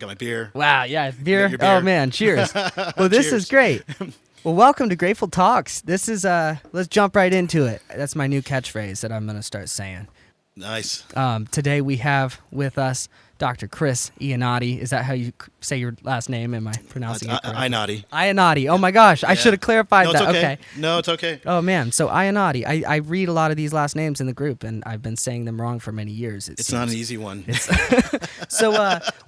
got my beer. Wow, yeah, beer. Your beer. Oh man, cheers. Well, this is Cheers. great. Well, welcome to Grateful Talks. This is let's jump right into it. That's my new catchphrase that I'm going to start saying. Nice. Today we have with us Dr. Chris Iannotti. Is that how you say your last name? Am I pronouncing it correctly? Iannotti. Iannotti. Oh my gosh, I should have clarified No, that. it's Okay. No, it's okay. Oh man, so Iannotti. I read a lot of these last names in the group, and I've been saying them wrong for many years. It's not an easy one. So,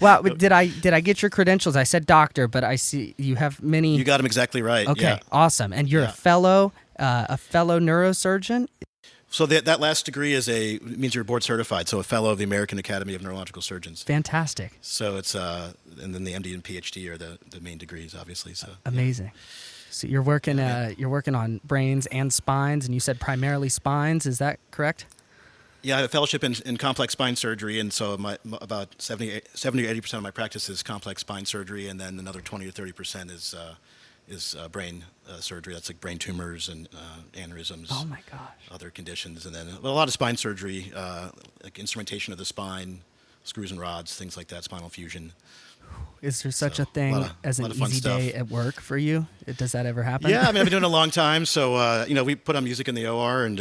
wow, did I get your credentials? I said doctor, but I see you have many. You got them exactly right. Okay, Yeah. awesome. And you're a fellow neurosurgeon. So that last degree means you're board certified. So a fellow of the American Academy of Neurological Surgeons. Fantastic. So it's and then the MD and PhD are the main degrees, obviously. So amazing. So you're working on brains and spines, and you said primarily spines. Is that correct? Yeah, I have a fellowship in complex spine surgery, and so about 70 or 80% of my practice is complex spine surgery, and then another 20 to 30% is brain surgery. That's like brain tumors and aneurysms. Oh my gosh. Other conditions, and then a lot of spine surgery, like instrumentation of the spine, screws and rods, things like that, spinal fusion. Is there such a thing as an easy day at work for you? Does that ever happen? Yeah, I mean, I've been doing it a long time, so we put on music in the OR, and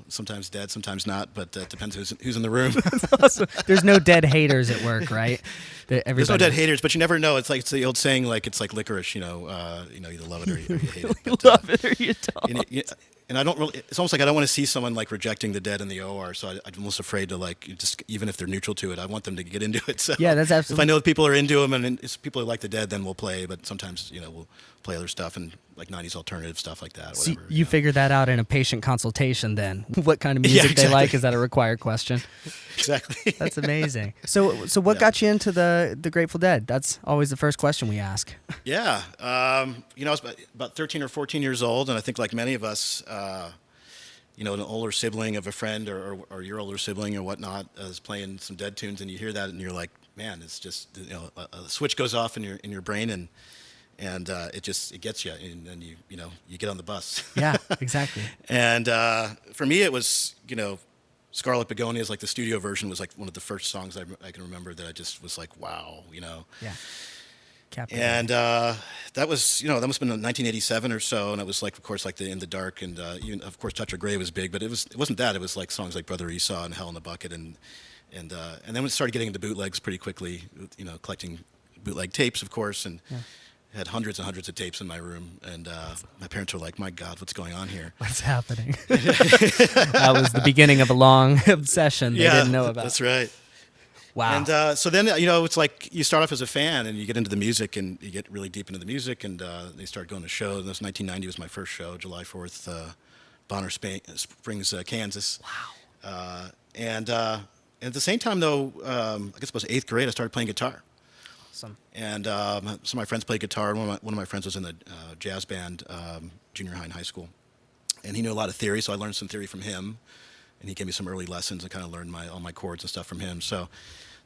sometimes dead, sometimes not, but it depends who's in the room. Awesome. There's no dead haters at work, right? There's no dead haters, but you never know. It's the old saying, like it's like licorice, you either love it or you hate it. You love it or you don't. And I don't really. It's almost like I don't want to see someone like rejecting the dead in the OR. So I'm almost afraid to just even if they're neutral to it, I want them to get into it. So yeah, that's absolutely. If I know people are into them and it's people who like the dead, then we'll play. But sometimes we'll play other stuff and like 90s alternative stuff like that. So whatever, you figure that out in a patient consultation then. What kind of music they like? Is that a required question? Exactly. That's amazing. So what got you into the Grateful Dead? That's always the first question we ask. Yeah. I was about 13 or 14 years old, and I think like many of us, an older sibling of a friend or your older sibling or whatnot is playing some Dead tunes, and you hear that, and you're like, man, it's just a switch goes off in your brain, and it gets you, and then you get on the bus. Yeah, exactly. And for me, it was Scarlet Begonias, like the studio version, was like one of the first songs I can remember that I just was like, wow, Yeah. And that was, that must have been in 1987 or so, and it was like, of course, like the In the Dark, and even of course Touch of Grey was big, but it wasn't that. It was like songs like Brother Esau and Hell in a Bucket, and then we started getting into bootlegs pretty quickly, collecting bootleg tapes, of course, and. Yeah. Had hundreds and hundreds of tapes in my room, and my parents were like, "My God, what's going on here? What's happening?" That was the beginning of a long obsession they didn't know about. That's right. Wow. And so then, it's like you start off as a fan, and you get into the music, and you get really deep into the music, and they start going to shows. This 1990 was my first show, July 4th, Bonner Springs, Kansas. Wow. And at the same time, though, I guess it was 8th grade, I started playing guitar. Awesome. And some of my friends played guitar. One of my friends was in the jazz band, junior high and high school, and he knew a lot of theory, so I learned some theory from him, and he gave me some early lessons and kind of learned all my chords and stuff from him. So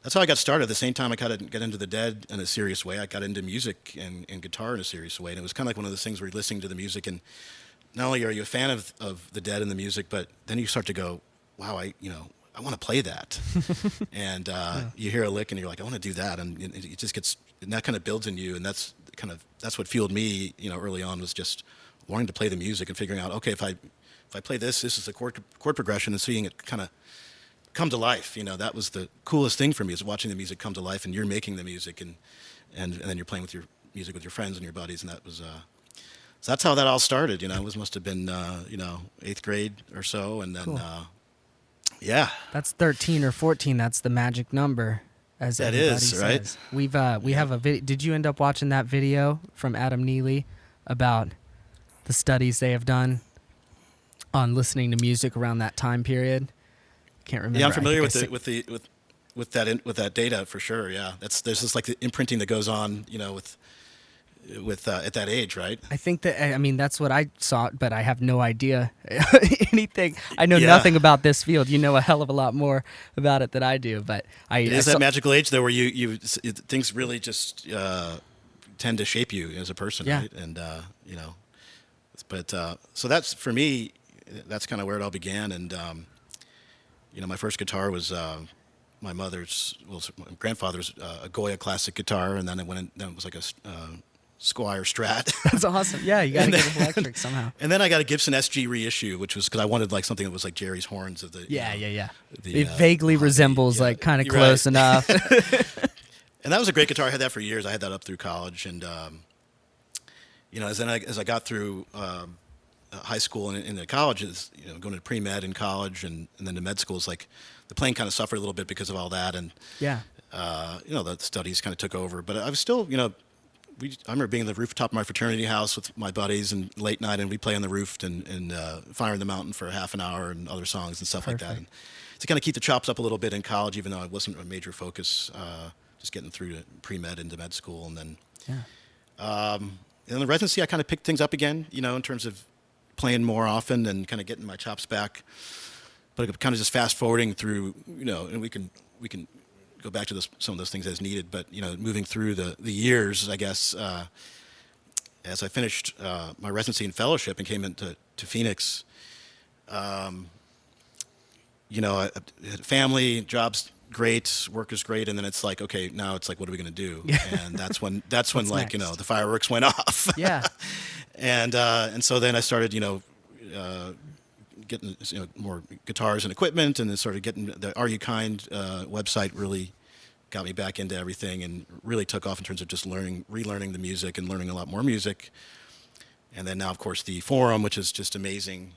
that's how I got started. At the same time, I kind of got into the Dead in a serious way. I got into music and guitar in a serious way, and it was kind of like one of those things where you're listening to the music, and not only are you a fan of the Dead and the music, but then you start to go, wow, I want to play that. And you hear a lick and you're like, I want to do that. And it just gets, and that kind of builds in you. And that's what fueled me, early on, was just wanting to play the music and figuring out, okay, if I play this is the chord progression, and seeing it kind of come to life. That was the coolest thing for me, is watching the music come to life, and you're making the music, and then you're playing with your music with your friends and your buddies. And that was, so that's how that all started. It must have been, 8th grade or so. And then, cool. Yeah, that's 13 or 14. That's the magic number, as that everybody is, says. Right? We have a video. Did you end up watching that video from Adam Neely about the studies they have done on listening to music around that time period? Can't remember. Yeah, I'm familiar with that data for sure. Yeah, there's this like the imprinting that goes on, with at that age, right? I think that's what I saw, but I have no idea anything. I know nothing about this field. You know a hell of a lot more about it than I do, but it is that magical age though, where things really just tend to shape you as a person, yeah. Right? And but so that's, for me, that's kind of where it all began. And my first guitar was my my grandfather's a Goya classic guitar, and then then it was like a Squire Strat. That's awesome. Yeah, you got to get electric somehow. And then I got a Gibson SG reissue, which was because I wanted like something that was like Jerry's horns of the. Yeah. The, It vaguely resembles like kind of close enough. And that was a great guitar. I had that for years. I had that up through college, and as I got through high school and into colleges, going to pre-med in college and then to med school, is like the playing kind of suffered a little bit because of all that, and Yeah. the studies kind of took over. But I was still, I remember being at the rooftop of my fraternity house with my buddies and late night, and we'd play on the roof and Fire in the Mountain for half an hour and other songs and stuff like that. And to kind of keep the chops up a little bit in college, even though it wasn't a major focus, just getting through to pre-med into med school. And then in the residency, I kind of picked things up again, in terms of playing more often and kind of getting my chops back. But kind of just fast forwarding through, and we can go back to some of those things as needed. But moving through the years, I guess, as I finished my residency and fellowship and came into Phoenix, I had family, jobs great, work is great, and then it's like, okay, now it's like, what are we going to do? And that's when like next? the fireworks went off. Yeah. And so then I started getting more guitars and equipment, and then sort of getting the Are You Kind website really got me back into everything and really took off in terms of just relearning the music and learning a lot more music. And then now, of course, the forum, which is just amazing.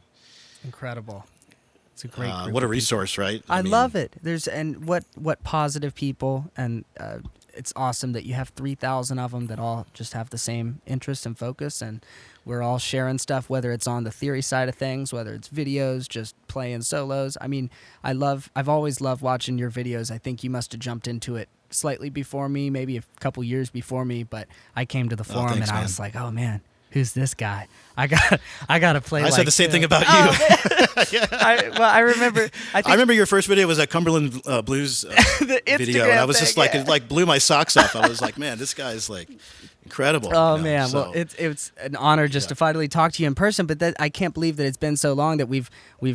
Incredible. It's a great group what a of people. resource, right? I mean, love it. What positive people, and it's awesome that you have 3,000 of them that all just have the same interest and focus, and we're all sharing stuff, whether it's on the theory side of things, whether it's videos, just playing solos. I mean, I've always loved watching your videos. I think you must have jumped into it slightly before me, maybe a couple years before me, but I came to the forum thanks, and I man. was like, oh man, who's this guy? I got to play. I said the same thing about you. I remember. I remember your first video was a Cumberland Blues the video, Instagram and I was thing, just like, yeah. it like blew my socks off. I was like, man, this guy is like incredible. Oh man, so, well, it's an honor just to finally talk to you in person. But I can't believe that it's been so long that we've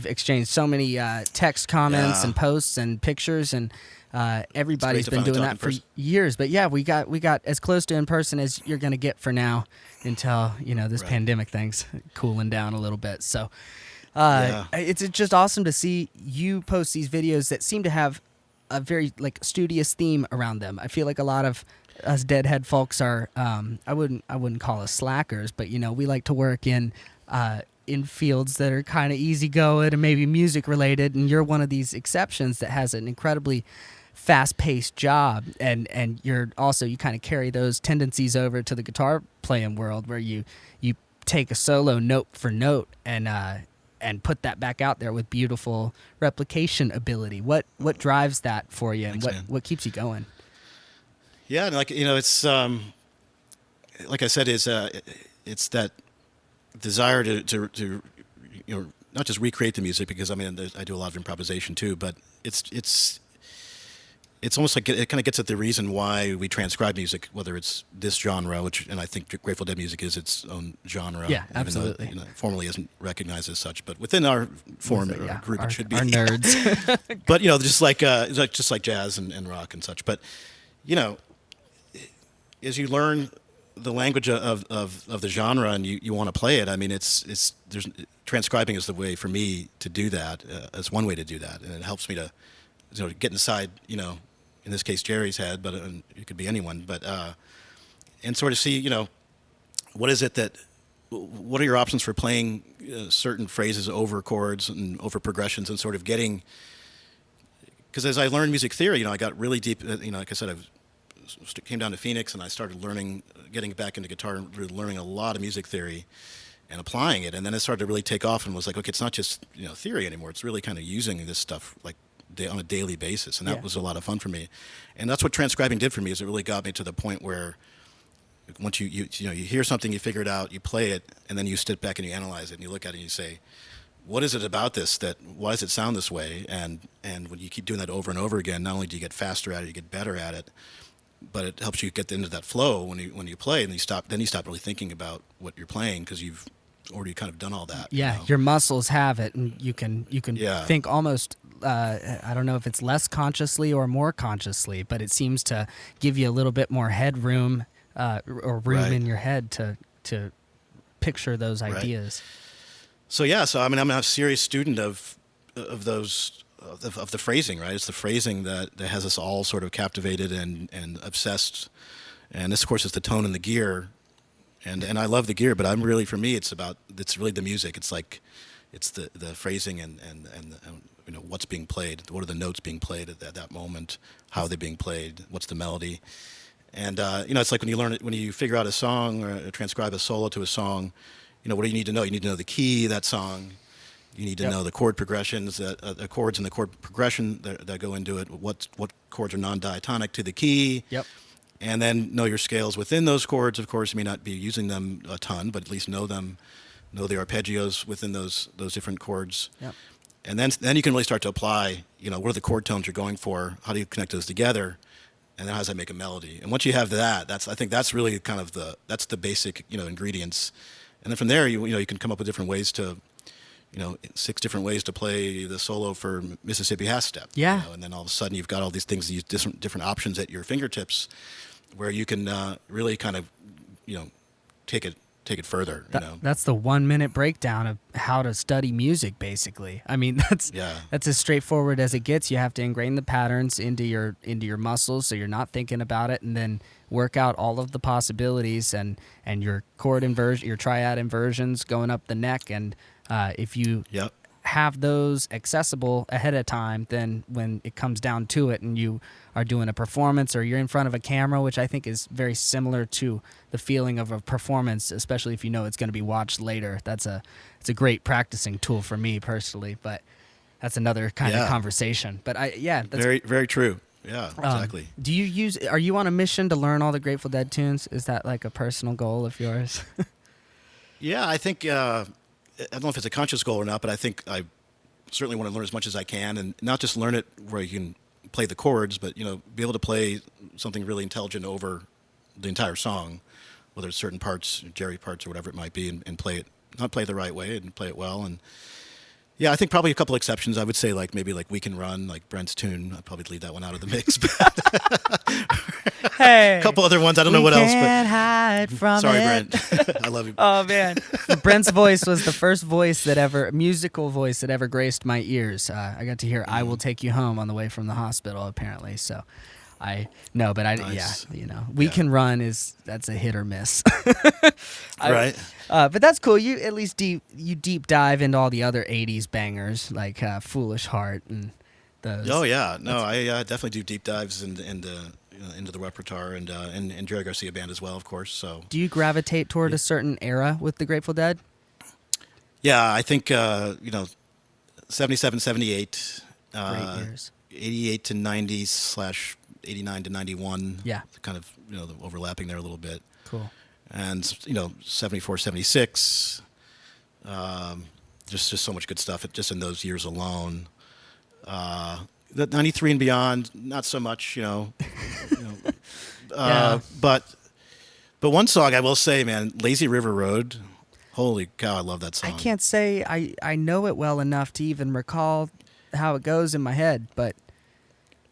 exchanged so many text comments and posts and pictures, and everybody's been doing that for years. But yeah, we got as close to in person as you're gonna get for now, until this pandemic thing's cooling down a little bit. So it's just awesome to see you post these videos that seem to have a very like studious theme around them. I feel like a lot of us deadhead folks are I wouldn't call us slackers, but we like to work in fields that are kind of easygoing and maybe music related, and you're one of these exceptions that has an incredibly fast-paced job, and you kind of carry those tendencies over to the guitar playing world, where you take a solo note for note and put that back out there with beautiful replication ability. What drives that for you, and what keeps you going? Yeah, and it's like I said, it's that desire to not just recreate the music, because I do a lot of improvisation too, but it's almost like it kind of gets at the reason why we transcribe music, whether it's this genre, and I think Grateful Dead music is its own genre. Yeah, absolutely. Even though formally isn't recognized as such, but within our form or group, it should be. Our nerds. But just like jazz and rock and such. But as you learn the language of the genre and you want to play it, there's transcribing is the way for me to do that. It's one way to do that, and it helps me to get inside, in this case Jerry's head, but it could be anyone, but and sort of see, what are your options for playing certain phrases over chords and over progressions, and sort of getting, because as I learned music theory, I got really deep, like I said, I came down to Phoenix and I started getting back into guitar and really learning a lot of music theory and applying it, and then it started to really take off and was like, okay, it's not just theory anymore, it's really kind of using this stuff like on a daily basis, and that was a lot of fun for me. And that's what transcribing did for me, is it really got me to the point where once you hear something, you figure it out, you play it, and then you sit back and you analyze it and you look at it and you say, what is it about this why does it sound this way? And when you keep doing that over and over again, not only do you get faster at it, you get better at it, but it helps you get into that flow when you play, and you stop really thinking about what you're playing, because you've already kind of done all that. Yeah, your muscles have it, and you can think almost I don't know if it's less consciously or more consciously, but it seems to give you a little bit more headroom or room in your head to picture those ideas. So I mean, I'm a serious student of those of the phrasing, right? It's the phrasing that has us all sort of captivated and obsessed. And this, of course, is the tone and the gear. And I love the gear, but for me, it's really the music. It's like, it's the phrasing and you know, what's being played. What are the notes being played at that moment? How are they being played? What's the melody? And you know, it's like when you figure out a song or transcribe a solo to a song. You know, what do you need to know? You need to know the key of that song. You need to know the chord progressions, the chords and the chord progression that go into it. What chords are non-diatonic to the key. Yep. And then know your scales within those chords. Of course, you may not be using them a ton, but at least know them. Know the arpeggios within those different chords. Yep. And then you can really start to apply, you know, what are the chord tones you're going for? How do you connect those together? And then how does that make a melody? And once you have that, I think that's really kind of the basic, you know, ingredients. And then from there, you can come up with different ways to, you know, 6 different ways to play the solo for Mississippi Half Step. Yeah. You know, and then all of a sudden you've got all these things, these different options at your fingertips, where you can really kind of, you know, take it further. That's the 1 minute breakdown of how to study music, basically. I mean, that's as straightforward as it gets. You have to ingrain the patterns into your muscles, so you're not thinking about it, and then work out all of the possibilities and your chord inversion, your triad inversions going up the neck. And if you have those accessible ahead of time, then when it comes down to it and you are doing a performance or you're in front of a camera, which I think is very similar to the feeling of a performance, especially if you know it's going to be watched later. It's a great practicing tool for me personally, but that's another kind of conversation. But that's very, very true. Yeah, exactly. Are you on a mission to learn all the Grateful Dead tunes? Is that like a personal goal of yours? Yeah, I think, I don't know if it's a conscious goal or not, but I think I certainly want to learn as much as I can, and not just learn it where you can play the chords, but, you know, be able to play something really intelligent over the entire song, whether it's certain parts, Jerry parts or whatever it might be, and play it, not play it the right way and play it well. And yeah, I think probably a couple exceptions. I would say maybe We Can Run, like Brent's tune. I'd probably leave that one out of the mix. Hey, a couple other ones. I don't know what else. Can't hide from sorry, it. Brent. I love you. Oh man, Brent's voice was the first musical voice that ever graced my ears. I got to hear "I Will Take You Home" on the way from the hospital, apparently. So, nice. We Can Run that's a hit or miss. Right. But that's cool. You at least deep dive into all the other '80s bangers like "Foolish Heart" and those. Oh yeah, no, I definitely do deep dives into the repertoire and Jerry Garcia Band as well, of course. So, do you gravitate toward a certain era with the Grateful Dead? Yeah, I think 77, 78, great years. 88 to 90 / 89 to 91. Yeah, kind of the overlapping there a little bit. Cool. And 74, 76. Just so much good stuff just in those years alone. The 93 and beyond, not so much, But one song I will say, man, Lazy River Road. Holy cow, I love that song. I can't say I know it well enough to even recall how it goes in my head, but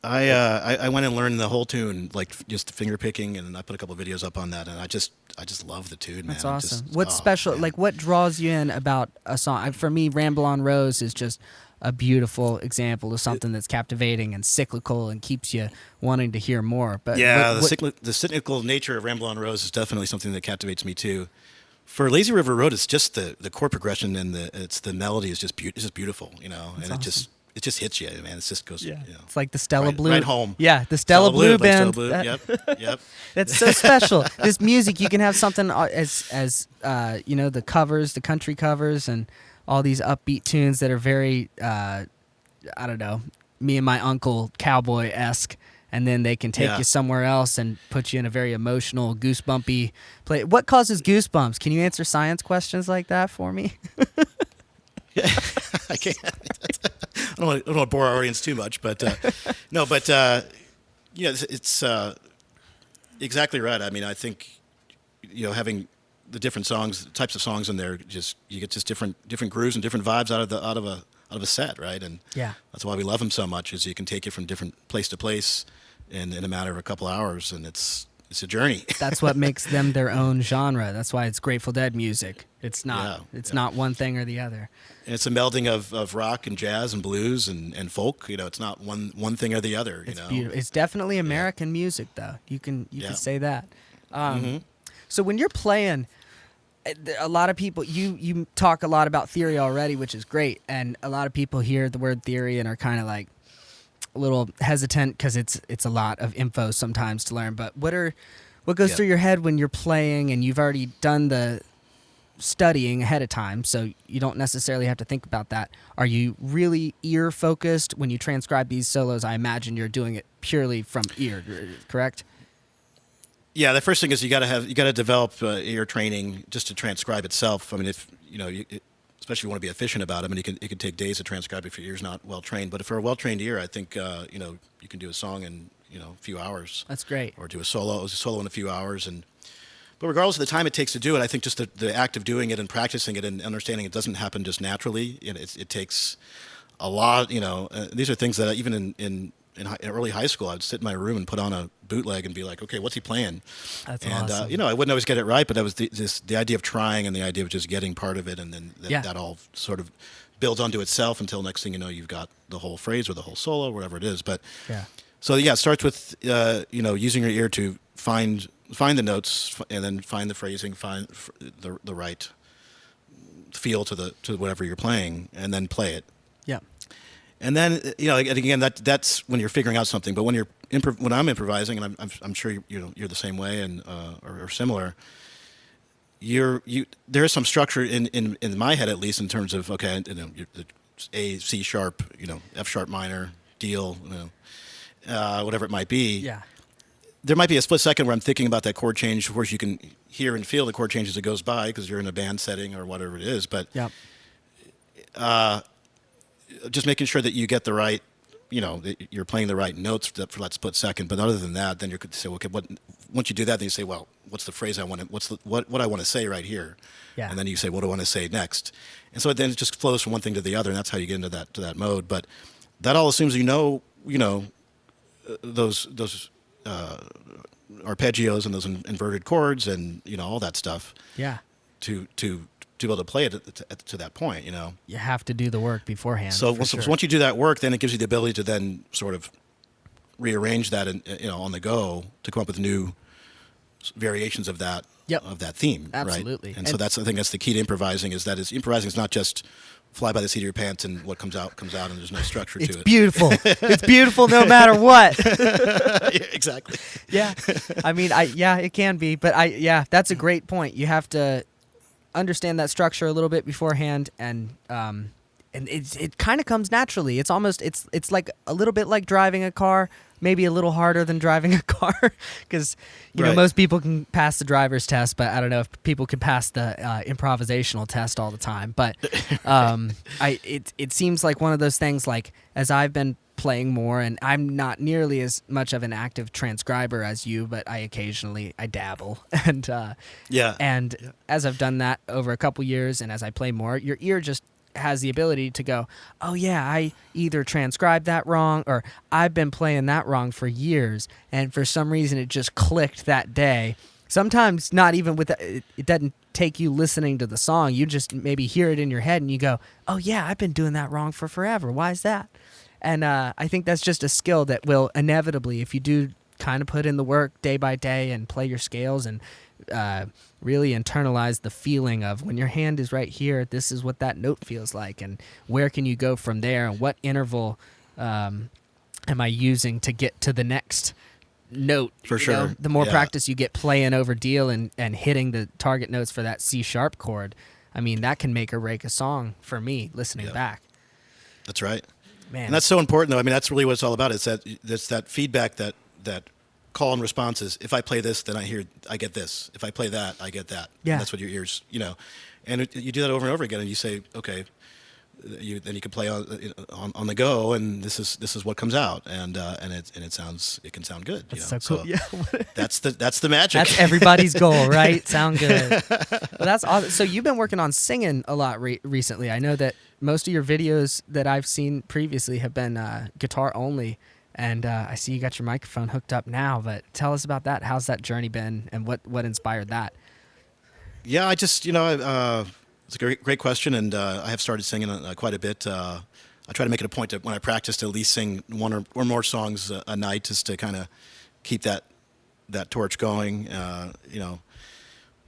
I went and learned the whole tune, like just finger picking, and I put a couple of videos up on that, and I just love the tune, man. That's awesome. What's special? Man. Like, what draws you in about a song? For me, "Ramble on Rose" is just a beautiful example of something that's captivating and cyclical and keeps you wanting to hear more. But yeah, the cyclical nature of "Ramble on Rose" is definitely something that captivates me too. For "Lazy River Road," it's just the chord progression and the melody is just beautiful, and awesome. It just hits you, man. It just goes, It's like the Stella Blue. Right home. Yeah, the Stella Blue band. Stella Blue. Yep. That's so special. This music, you can have something as the covers, the country covers, and all these upbeat tunes that are very, I don't know, me and my uncle cowboy-esque, and then they can take you somewhere else and put you in a very emotional, goosebumpy play. What causes goosebumps? Can you answer science questions like that for me? Yeah, I can't. I don't want to bore our audience too much, but it's exactly right. I mean, I think having the different songs, types of songs in there, you get just different grooves and different vibes out of of a set, right? And Yeah. that's why we love him so much, is you can take you from different place to place in a matter of a couple hours, and it's a journey. That's what makes them their own genre. That's why it's Grateful Dead music. It's not. It's not one thing or the other. And it's a melding of rock and jazz and blues and folk. It's not one thing or the other. It's beautiful. It's definitely American music, though. You can say that. So when you're playing, a lot of people, you talk a lot about theory already, which is great, and a lot of people hear the word theory and are kind of like a little hesitant because it's a lot of info sometimes to learn. But what goes through your head when you're playing and you've already done the studying ahead of time, so you don't necessarily have to think about that? Are you really ear focused when you transcribe these solos? I imagine you're doing it purely from ear, correct? Yeah, the first thing is you got to develop ear training just to transcribe itself. I mean, if especially if you want to be efficient about it, I mean, it can take days to transcribe if your ear's not well trained. But for a well trained ear, I think you can do a song in a few hours. That's great. Or do a solo in a few hours, but regardless of the time it takes to do it, I think just the act of doing it and practicing it and understanding it doesn't happen just naturally. It takes a lot. These are things that even in early high school, I'd sit in my room and put on a bootleg and be like, okay, what's he playing? That's and, awesome. I wouldn't always get it right, but that was the idea of trying and the idea of just getting part of it, and then that all sort of builds onto itself until next thing you know, you've got the whole phrase or the whole solo, whatever it is. But so it starts with using your ear to find the notes and then find the phrasing, find the right feel to whatever you're playing, and then play it. Yeah. And then again, that's when you're figuring out something. But when I'm improvising, and I'm sure you're the same way and or similar. There is some structure in my head, at least, in terms of the A, C sharp, F sharp minor, deal, whatever it might be. Yeah. There might be a split second where I'm thinking about that chord change. Of course, you can hear and feel the chord change as it goes by because you're in a band setting or whatever it is. But just making sure that you get the right, that you're playing the right notes for that split second. But other than that, then you could say, okay, once you do that, then you say, well, what's the phrase I want to, what I want to say right here? Yeah. And then you say, what do I want to say next? And so then it just flows from one thing to the other, and that's how you get into that mode. But that all assumes those arpeggios and those inverted chords and all that stuff. Yeah. To be able to play it to that point, You have to do the work beforehand. So once you do that work, then it gives you the ability to then sort of rearrange that and on the go to come up with new variations of that theme. Absolutely. Right? And so I think that's the key to improvising, improvising is not just fly by the seat of your pants and what comes out, and there's no structure to it. It's beautiful. It's beautiful no matter what. Yeah, exactly. Yeah. I mean, it can be, but that's a great point. You have to understand that structure a little bit beforehand, and it kind of comes naturally. It's almost it's like a little bit like driving a car, maybe a little harder than driving a car, because most people can pass the driver's test, but I don't know if people can pass the improvisational test all the time. But it seems like one of those things. Like as I've been playing more, and I'm not nearly as much of an active transcriber as you, but I dabble, and as I've done that over a couple years, and as I play more, your ear just has the ability to go, oh yeah, I either transcribed that wrong or I've been playing that wrong for years, and for some reason it just clicked that day. Sometimes not even with it doesn't take you listening to the song, you just maybe hear it in your head and you go, oh yeah, I've been doing that wrong for forever, why is that? And I think that's just a skill that will inevitably, if you do kind of put in the work day by day and play your scales and really internalize the feeling of when your hand is right here, this is what that note feels like, and where can you go from there, and what interval am I using to get to the next note. For sure. The more practice you get playing over deal and hitting the target notes for that C sharp chord, I mean, that can make or break a song for me listening back. That's right. Man. And that's so important, though. I mean, that's really what it's all about. It's that feedback, that call and response is, if I play this, then I get this. If I play that, I get that. Yeah. And that's what your ears, and you do that over and over again, and you say, okay, then you can play on the go, and this is what comes out, and it can sound good. That's so cool. Yeah, that's the magic. That's everybody's goal, right? Sound good. Well, that's awesome. So you've been working on singing a lot recently. I know that most of your videos that I've seen previously have been guitar only, and I see you got your microphone hooked up now. But tell us about that. How's that journey been, and what inspired that? Yeah, I just it's a great question, and I have started singing quite a bit. I try to make it a point that when I practice to at least sing one or more songs a night, just to kind of keep that torch going.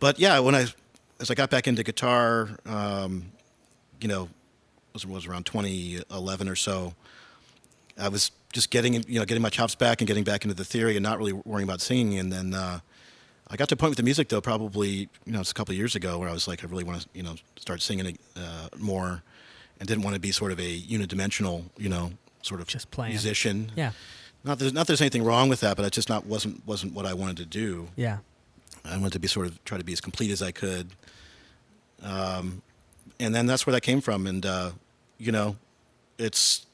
But yeah, as I got back into guitar, was around 2011 or so. I was just getting my chops back and getting back into the theory and not really worrying about singing. And then I got to a point with the music, though, probably it's a couple of years ago, where I was like, I really want to start singing more, and didn't want to be sort of a unidimensional sort of just playing musician. Yeah. Not there's anything wrong with that, but it just wasn't what I wanted to do. Yeah. I wanted to be try to be as complete as I could. And then that's where that came from. And it's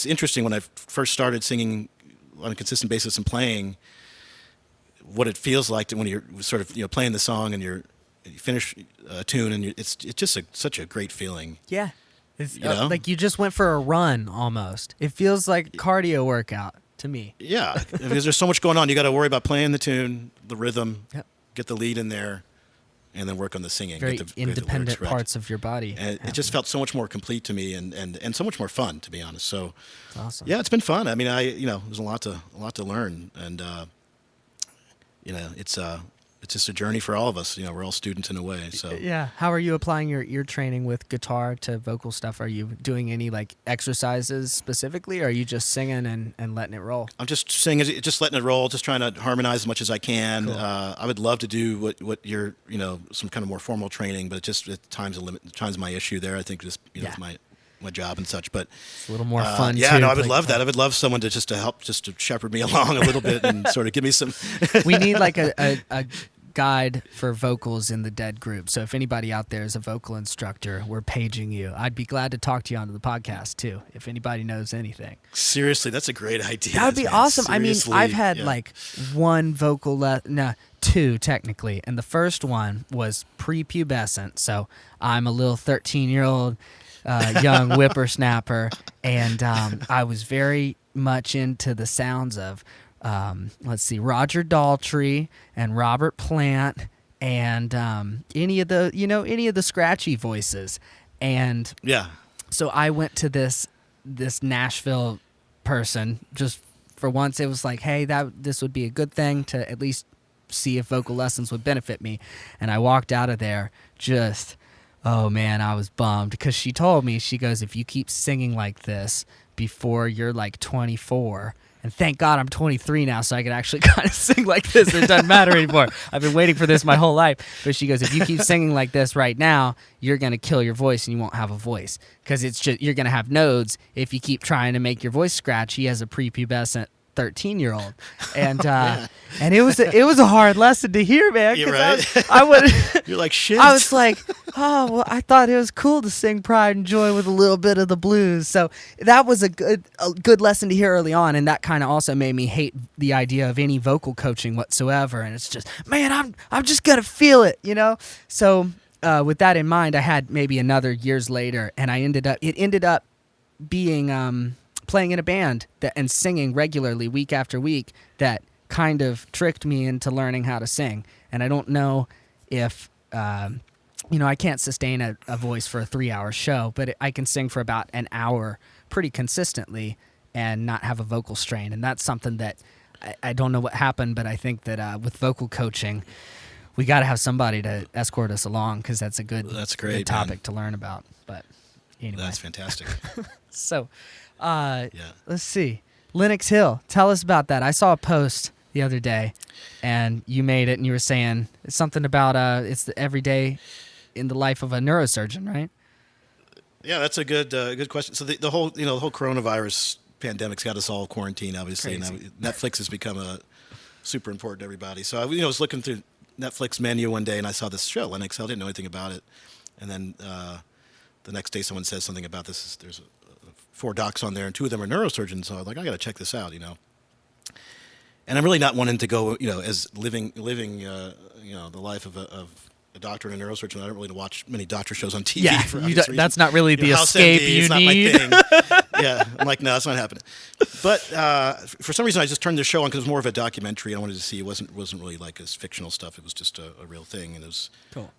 interesting when I first started singing on a consistent basis and playing, what it feels like when you're sort of playing the song and you finish a tune, and it's just such a great feeling. Yeah, it's like you just went for a run almost. It feels like cardio workout to me. Yeah, because there's so much going on. You got to worry about playing the tune, the rhythm, get the lead in there, and then work on the singing. Very get the independent lyrics parts of your body. And it just felt so much more complete to me, and so much more fun, to be honest. So, that's awesome. Yeah, it's been fun. I mean, there's a lot to learn, and it's just a journey for all of us. We're all students in a way. So yeah, how are you applying your training with guitar to vocal stuff? Are you doing any like exercises specifically, or are you just singing and letting it roll? I'm just singing, just letting it roll, just trying to harmonize as much as I can. Cool. I would love to do what you're some kind of more formal training, but just at times my issue there. I think just with my job and such, but it's a little more fun. Yeah, too, no, I would love that. I would love someone to help, just to shepherd me along a little bit and sort of give me some. We need like a guide for vocals in the Dead group. So if anybody out there is a vocal instructor, we're paging you. I'd be glad to talk to you onto the podcast too, if anybody knows anything. Seriously, that's a great idea. That would be awesome. Seriously, I mean, I've had like one vocal two technically, and the first one was prepubescent. So I'm a little 13-year-old young whippersnapper, and I was very much into the sounds of Roger Daltrey and Robert Plant and any of the scratchy voices. And yeah, so I went to this Nashville person just for once. It was like, hey, this would be a good thing to at least see if vocal lessons would benefit me. And I walked out of there just, oh man, I was bummed, because she told me, she goes, if you keep singing like this before you're like 24, and thank God I'm 23 now, so I can actually kind of sing like this. It doesn't matter anymore. I've been waiting for this my whole life. But she goes, if you keep singing like this right now, you're going to kill your voice and you won't have a voice, because you're going to have nodes if you keep trying to make your voice scratchy as a prepubescent 13-year-old. And and it was a hard lesson to hear, man. You're right. You're like, shit. I was like, oh, well, I thought it was cool to sing Pride and Joy with a little bit of the blues. So that was a good lesson to hear early on, and that kind of also made me hate the idea of any vocal coaching whatsoever. And it's just, man, I'm just gonna feel it, So with that in mind, I had maybe another years later, and it ended up being playing in a band and singing regularly week after week that kind of tricked me into learning how to sing. And I don't know if, I can't sustain a voice for a 3-hour show, but I can sing for about an hour pretty consistently and not have a vocal strain. And that's something that I don't know what happened, but I think that with vocal coaching, we got to have somebody to escort us along, because that's a good topic to learn about. But anyway. That's fantastic. So, let's see. Lenox Hill, tell us about that. I saw a post the other day, and you made it, and you were saying it's something about it's the everyday in the life of a neurosurgeon, right? Yeah, that's a good question. So the whole coronavirus pandemic's got us all quarantined, obviously. Now Netflix has become super important to everybody. So I was looking through Netflix menu one day, and I saw this show, Lenox Hill. I didn't know anything about it, and then the next day someone says something about this. There's 4 docs on there, and 2 of them are neurosurgeons. So I was like, I got to check this out, And I'm really not wanting to go, as living, the life of a doctor and a neurosurgeon. I don't really watch many doctor shows on TV. Yeah, for obvious reasons. that's not really the House escape MD, you it's need. Not my thing. Yeah, I'm like, no, that's not happening. But for some reason, I just turned the show on because it was more of a documentary. I wanted to see. It wasn't really like this fictional stuff. It was just a real thing. And it was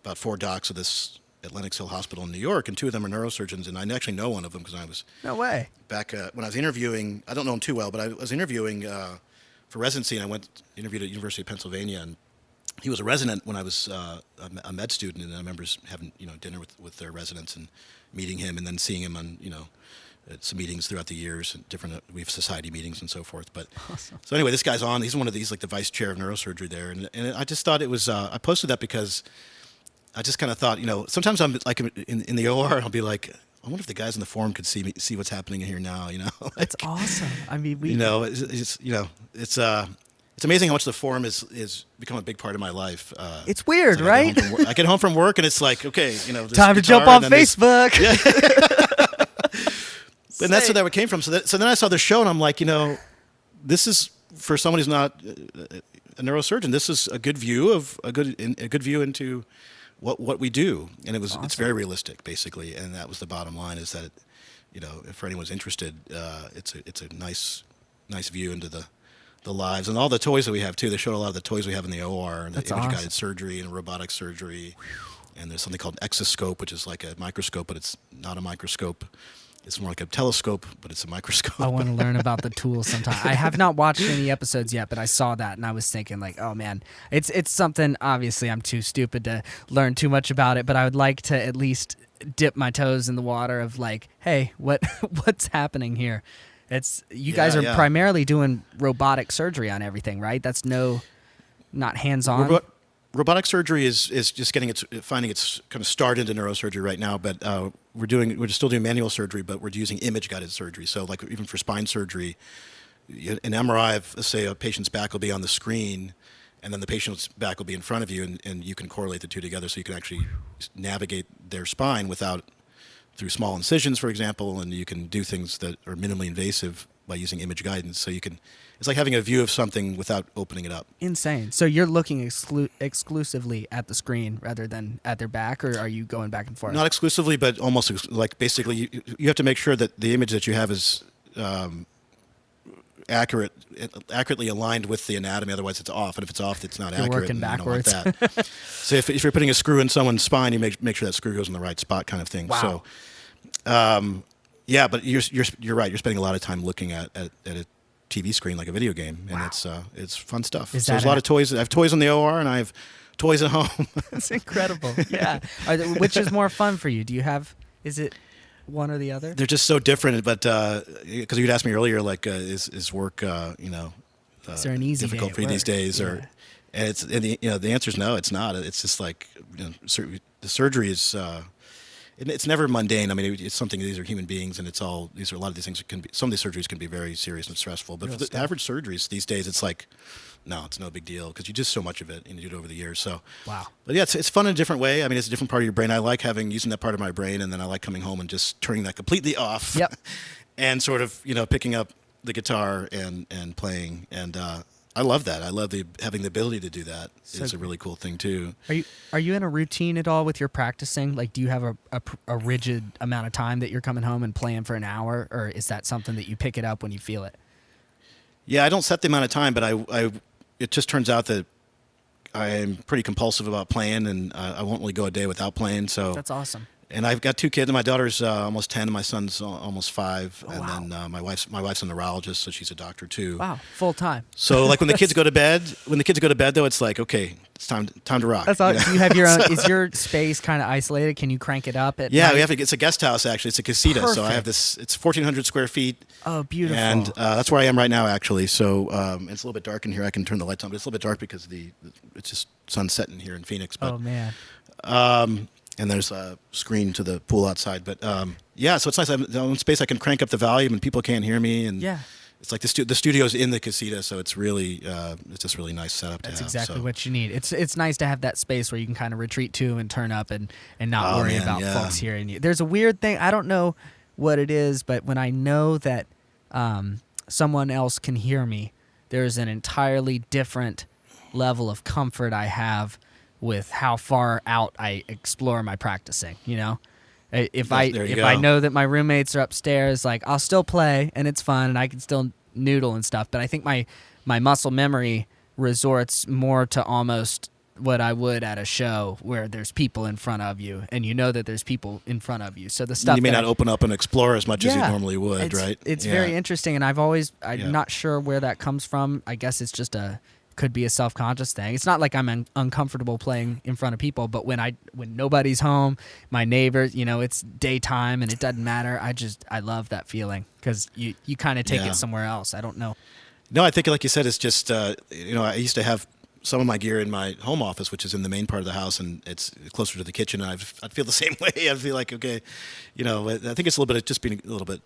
about 4 docs of this at Lenox Hill Hospital in New York, and 2 of them are neurosurgeons. And I actually know one of them because I was No way. back when I was interviewing. I don't know him too well, but I was interviewing for residency, and I interviewed at University of Pennsylvania, and he was a resident when I was a med student, and I remember having dinner with their residents and meeting him, and then seeing him on at some meetings throughout the years, and different we have society meetings and so forth. But Awesome. so anyway, this guy's on. He's one of these, like the vice chair of neurosurgery there, and I just thought it was. I posted that because I just kind of thought, sometimes I'm like in the OR, I'll be like, I wonder if the guys in the forum could see what's happening in here now. Like, That's awesome. I mean, it's amazing how much the forum is become a big part of my life. It's weird, like right? I get home from work and it's like, okay, there's Time to guitar, jump on and then Facebook. Yeah. And that's where that came from. So then I saw the show and I'm like, this is for someone who's not a neurosurgeon. This is a good view into what we do, and Awesome. It's very realistic, basically. And that was the bottom line: is that if for anyone's interested, it's a nice view into the lives and all the toys that we have too. They showed a lot of the toys we have in the OR and the image-guided surgery and robotic surgery. And there's something called exoscope, which is like a microscope, but it's not a microscope. It's more like a telescope, but it's a microscope. I want to learn about the tools sometime. I have not watched any episodes yet, but I saw that and I was thinking like, oh man, it's something. Obviously, I'm too stupid to learn too much about it, but I would like to at least dip my toes in the water of like, hey, what's happening here? It's you guys are primarily doing robotic surgery on everything, right? That's not hands-on. Robotic surgery is just finding its kind of start into neurosurgery right now, but we're still doing manual surgery, but we're using image-guided surgery. So like even for spine surgery, an MRI of, let's say, a patient's back will be on the screen, and then the patient's back will be in front of you, and you can correlate the two together so you can actually navigate their spine through small incisions, for example, and you can do things that are minimally invasive by using image guidance. So it's like having a view of something without opening it up. Insane. So you're looking exclusively at the screen rather than at their back, or are you going back and forth? Not exclusively, but almost like basically you have to make sure that the image that you have is accurately aligned with the anatomy. Otherwise, it's off, and if it's off, it's not accurate. Working backwards. You don't want that. So if you're putting a screw in someone's spine, you make sure that screw goes in the right spot, kind of thing. Wow. So, but you're right. You're spending a lot of time looking at a TV screen like a video game, and it's fun stuff. So there's a lot of toys. I have toys in the OR, and I have toys at home. That's incredible. Yeah. Which is more fun for you? Is it one or the other? They're just so different, but because you'd asked me earlier, like, is work, is there an easy difficult for you these days, yeah. and the answer is no, it's not. It's just like the surgery is. It's never mundane. I mean, it's something. These are human beings, and a lot of these things can be. Some of these surgeries can be very serious and stressful. But for the average surgeries these days, it's like, no, it's no big deal because you do so much of it and you do it over the years. So, wow. But yeah, it's fun in a different way. I mean, it's a different part of your brain. I like using that part of my brain, and then I like coming home and just turning that completely off. Yep. And sort of picking up the guitar and playing and. I love that. I love having the ability to do that. It's a really cool thing too. Are you in a routine at all with your practicing? Like, do you have a rigid amount of time that you're coming home and playing for an hour, or is that something that you pick it up when you feel it? Yeah, I don't set the amount of time, but it just turns out that I am pretty compulsive about playing, and I won't really go a day without playing. So that's awesome. And I've got 2 kids. My daughter's almost 10, and my son's almost 5. Oh, and wow. then my wife's a neurologist, so she's a doctor too. Wow, full time. So like when the kids go to bed, though, it's like, okay, it's time to rock. That's all. Do you have your own? Is your space kind of isolated? Can you crank it up at night? We have to. It's a guest house actually. It's a casita. Perfect. So I have this. It's 1,400 square feet. Oh, beautiful. And that's where I am right now actually. So it's a little bit dark in here. I can turn the lights on, but it's a little bit dark because it's just sun setting here in Phoenix. But, oh man. And there's a screen to the pool outside. But so it's nice. I have my own space. I can crank up the volume, and people can't hear me. And it's like the studio's in the casita, so it's really it's just really nice setup to That's have. exactly So. what you need. It's nice to have that space where you can kind of retreat to and turn up and not worry about folks hearing you. There's a weird thing. I don't know what it is, but when I know that someone else can hear me, there's an entirely different level of comfort I have with how far out I explore my practicing, you know? If I know that my roommates are upstairs, like I'll still play and it's fun and I can still noodle and stuff, but I think my muscle memory resorts more to almost what I would at a show where there's people in front of you and you know that there's people in front of you. So the stuff you may not open up and explore as much as you normally would, right? It's very interesting, and I'm not sure where that comes from. I guess it's just could be a self-conscious thing. It's not like I'm uncomfortable playing in front of people, but when nobody's home, my neighbors, it's daytime and it doesn't matter. I love that feeling because you kind of take it somewhere else. I don't know. No, I think like you said, it's just I used to have some of my gear in my home office, which is in the main part of the house, and it's closer to the kitchen. And I'd feel the same way. I'd feel like, okay, I think it's a little bit of just being a little bit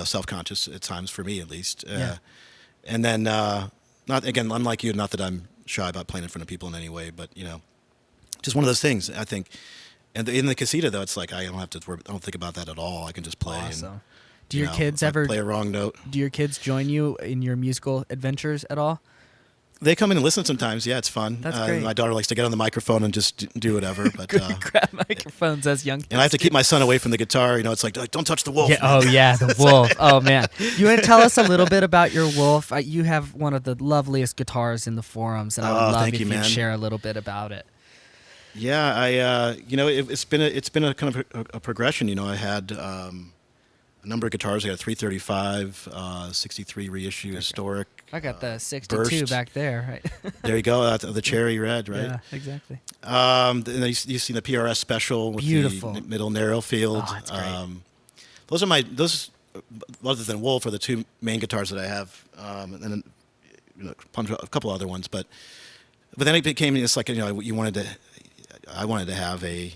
self-conscious at times for me at least. And then. Not again, unlike you, not that I'm shy about playing in front of people in any way, but just one of those things. I think, and in the casita though, it's like I don't think about that at all. I can just play. Awesome. And, do your kids ever play a wrong note? Do your kids join you in your musical adventures at all? They come in and listen sometimes. Yeah, it's fun. That's great. My daughter likes to get on the microphone and just do whatever. But grab microphones as young kids. And I have to keep my son away from the guitar. It's like don't touch the wolf. Yeah, the wolf. Oh man, you want to tell us a little bit about your wolf? You have one of the loveliest guitars in the forums, and I would love if you'd share a little bit about it. Yeah, it's been a kind of a progression. I had a number of guitars. I got a 335, 63 reissue historic. I got the 62 burst. Back there. Right. There you go, the cherry red, right? Yeah, exactly. And then you've seen the PRS special with Beautiful. the middle narrow field. Oh, that's great. Those other than Wolf are the two main guitars that I have, and then a couple other ones. But then it became I wanted to have a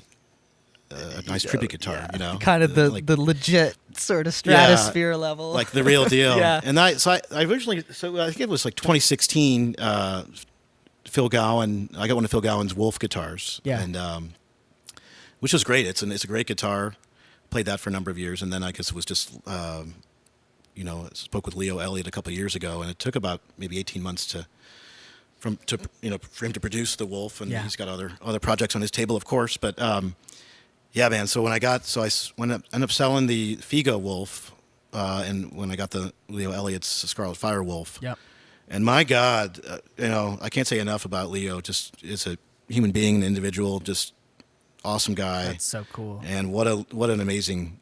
nice tribute guitar, kind of the legit sort of stratosphere level, like the real deal. Yeah. And I originally, I think it was like 2016. Phil Gowan, I got one of Phil Gowan's Wolf guitars, and which was great. It's a great guitar. Played that for a number of years, and then I guess it was just spoke with Leo Elliott a couple of years ago, and it took about maybe 18 months for him to produce the Wolf, and he's got other projects on his table, of course, but. Yeah, man. So I ended up selling the Figo Wolf, and when I got the Leo Elliott's Scarlet Fire Wolf. Yep. And my God, I can't say enough about Leo. Just is a human being, an individual, just awesome guy. That's so cool. And what an amazing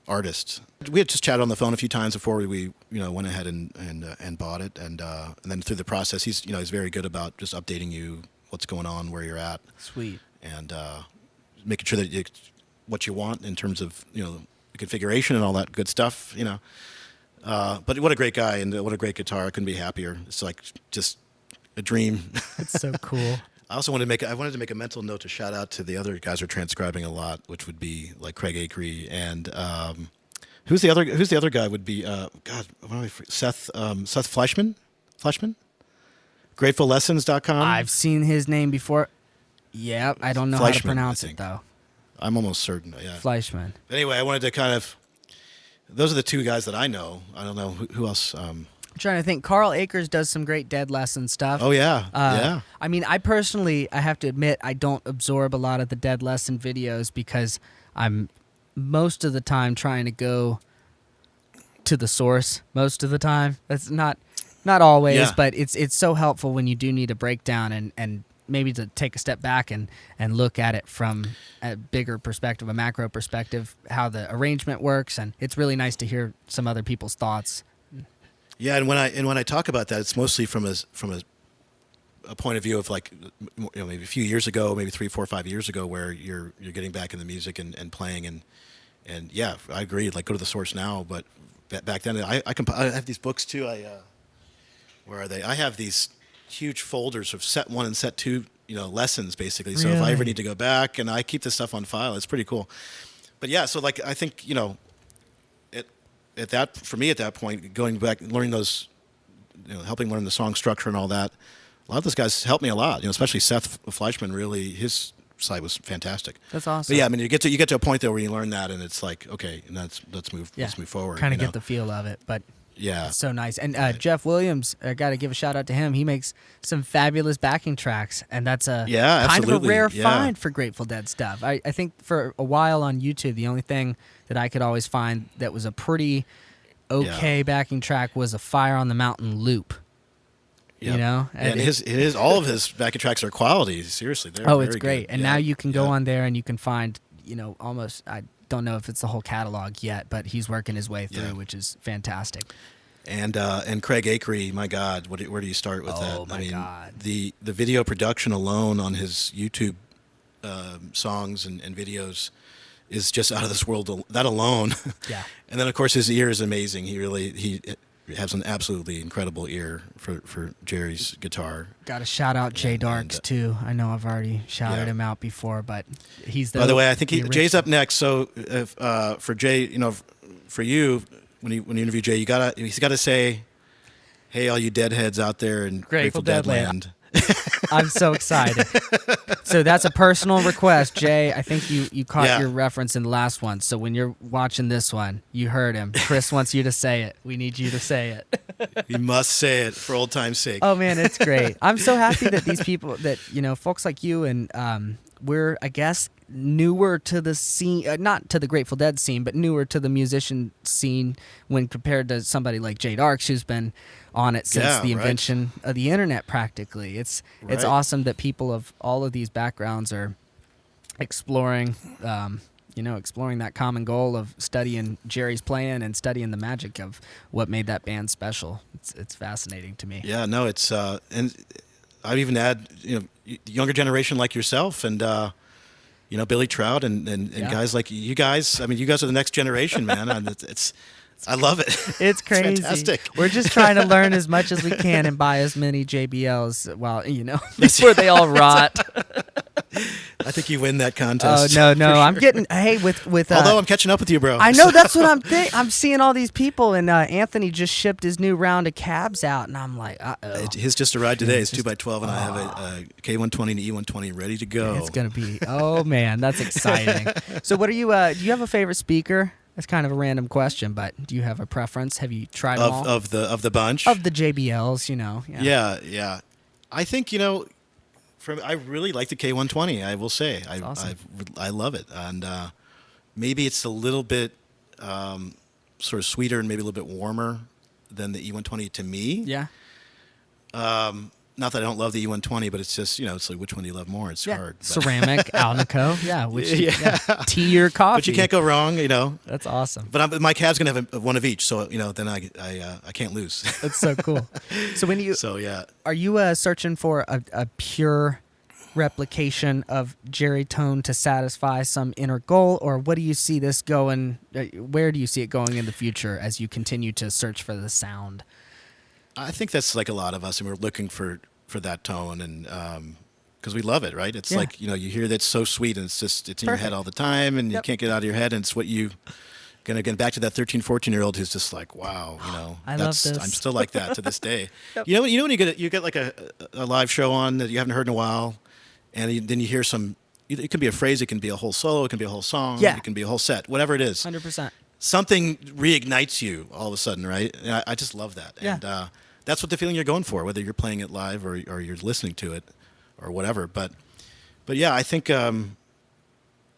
artist. We had just chatted on the phone a few times before we went ahead and bought it, and then through the process, he's very good about just updating you what's going on, where you're at. Sweet. And making sure that what you want in terms of the configuration and all that good stuff, But what a great guy and what a great guitar! I couldn't be happier. It's like just a dream. It's so cool. I also wanted to make a mental note to shout out to the other guys who are transcribing a lot, which would be like Craig Akery and who's the other guy would be Seth Fleischman. GratefulLessons.com. I've seen his name before. Yeah, I don't know how to pronounce it, though. I'm almost certain, yeah. Fleischman. Anyway, I wanted to those are the two guys that I know. I don't know who else. I'm trying to think. Carl Akers does some great Dead Lesson stuff. Oh, yeah. Yeah. I mean, I have to admit, I don't absorb a lot of the Dead Lesson videos because I'm most of the time trying to go to the source most of the time. That's not always, but it's so helpful when you do need a breakdown and maybe to take a step back and look at it from a bigger perspective, a macro perspective, how the arrangement works, and it's really nice to hear some other people's thoughts. Yeah, and when I talk about that, it's mostly from a point of view of like maybe a few years ago, maybe 3, 4, 5 years ago, where you're getting back in the music and playing and yeah, I agree. Like go to the source now, but back then I have these books too. Where are they? I have these huge folders of set 1 and set 2, lessons basically. So if I ever need to go back, and I keep this stuff on file, it's pretty cool. But yeah, so like I think for me at that point, going back, learning those, helping learn the song structure and all that, a lot of those guys helped me a lot. Especially Seth Fleischman. Really, his side was fantastic. That's awesome. But yeah, I mean, you get to a point there where you learn that, and it's like, okay, and let's move forward. Kind of get the feel of it, but. Yeah. It's so nice. And Jeff Williams, I got to give a shout out to him. He makes some fabulous backing tracks, and that's kind of a rare find for Grateful Dead stuff. I think for a while on YouTube, the only thing that I could always find that was a pretty okay backing track was a Fire on the Mountain loop. Yep. And all of his backing tracks are quality. Seriously, they're it's great. Good. And now you can go on there and you can find, almost don't know if it's the whole catalog yet, but he's working his way through, which is fantastic. And Craig Akery, my God, where do you start with that? Oh my God! The video production alone on his YouTube songs and videos is just out of this world. That alone, yeah. And then of course his ear is amazing. He has an absolutely incredible ear for Jerry's guitar. Got to shout out Jay Darks too. I know I've already shouted him out before, but he's the. By the way, I think Jay's up next. So for Jay, for you when you interview Jay, he's got to say, "Hey, all you deadheads out there in Grateful Dead land." I'm so excited. So that's a personal request, Jay. I think you caught your reference in the last one. So when you're watching this one, you heard him. Chris wants you to say it. We need you to say it. You must say it for old time's sake. Oh man, it's great. I'm so happy that these people, that folks like you and we're, I guess, newer to the scene, not to the Grateful Dead scene, but newer to the musician scene when compared to somebody like Jay Darks, who's been on it since the invention of the internet practically. It's awesome that people of all of these backgrounds are exploring exploring that common goal of studying Jerry's playing and studying the magic of what made that band special. It's fascinating to me. Yeah, no, it's and I've even had younger generation like yourself and Billy Trout and guys like you guys. I mean, you guys are the next generation, man. And I love it. It's crazy. It's fantastic. We're just trying to learn as much as we can and buy as many JBLs before they all rot. I think you win that contest. Oh no! I'm getting with. Although I'm catching up with you, bro. I know that's what I'm thinking. I'm seeing all these people, and Anthony just shipped his new round of cabs out, and I'm like, His just arrived today. It's 2x12, and I have a K120 and E120 ready to go. It's gonna be. Oh man, that's exciting. So, what are you? Do you have a favorite speaker? That's kind of a random question, but do you have a preference? Have you tried them all? Of the bunch? Of the JBLs, Yeah. I think, I really like the K120, I will say. Awesome. I love it. And maybe it's a little bit sort of sweeter and maybe a little bit warmer than the E120 to me. Yeah. Not that I don't love the E120, but it's just, it's like, which one do you love more? It's hard. But. Ceramic, Alnico, tea or coffee. But you can't go wrong, That's awesome. But my cab's going to have one of each, so, then I can't lose. That's so cool. So when you... So, yeah. Are you searching for a pure replication of Jerry Tone to satisfy some inner goal, or what do you see this going... Where do you see it going in the future as you continue to search for the sound? I think that's like a lot of us, and we're looking for that tone, and because we love it, right? It's like you hear that's so sweet, and it's in your head all the time, and you can't get it out of your head, and it's what you gonna get back to that 13, 14-year-old who's just like, wow, I love this. I'm still like that to this day. You know when you get like a live show on that you haven't heard in a while, and then you hear some. It can be a phrase, it can be a whole solo, it can be a whole song, it can be a whole set, whatever it is. 100%. Something reignites you all of a sudden, right? And I just love that. Yeah. And that's what the feeling you're going for, whether you're playing it live or you're listening to it or whatever. But yeah, I think trying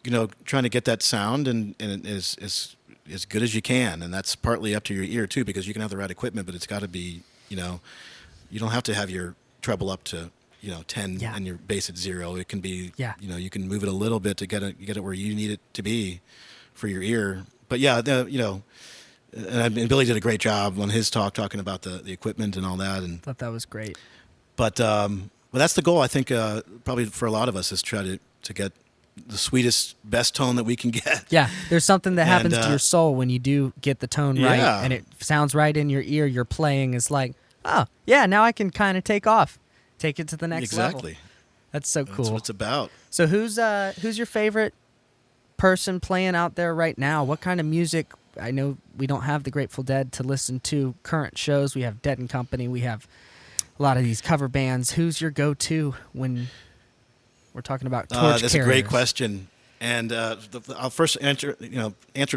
to get that sound and as good as you can, and that's partly up to your ear too, because you can have the right equipment, but it's got to be you don't have to have your treble up to 10 and your bass at 0. It can be you can move it a little bit to get it where you need it to be for your ear. But yeah, and Billy did a great job on his talking about the equipment and all that. And thought that was great. But that's the goal, I think, probably for a lot of us, is try to get the sweetest, best tone that we can get. Yeah, there's something that happens to your soul when you do get the tone right, and it sounds right in your ear. Your playing is like, oh, yeah, now I can kind of take it to the next level. Exactly. That's so cool. That's what it's about. So who's your favorite person playing out there right now? What kind of music I know we don't have the Grateful Dead to listen to current shows. We have Dead and Company. We have a lot of these cover bands. Who's your go-to when we're talking about torch That's carriers? a great question. And I'll first answer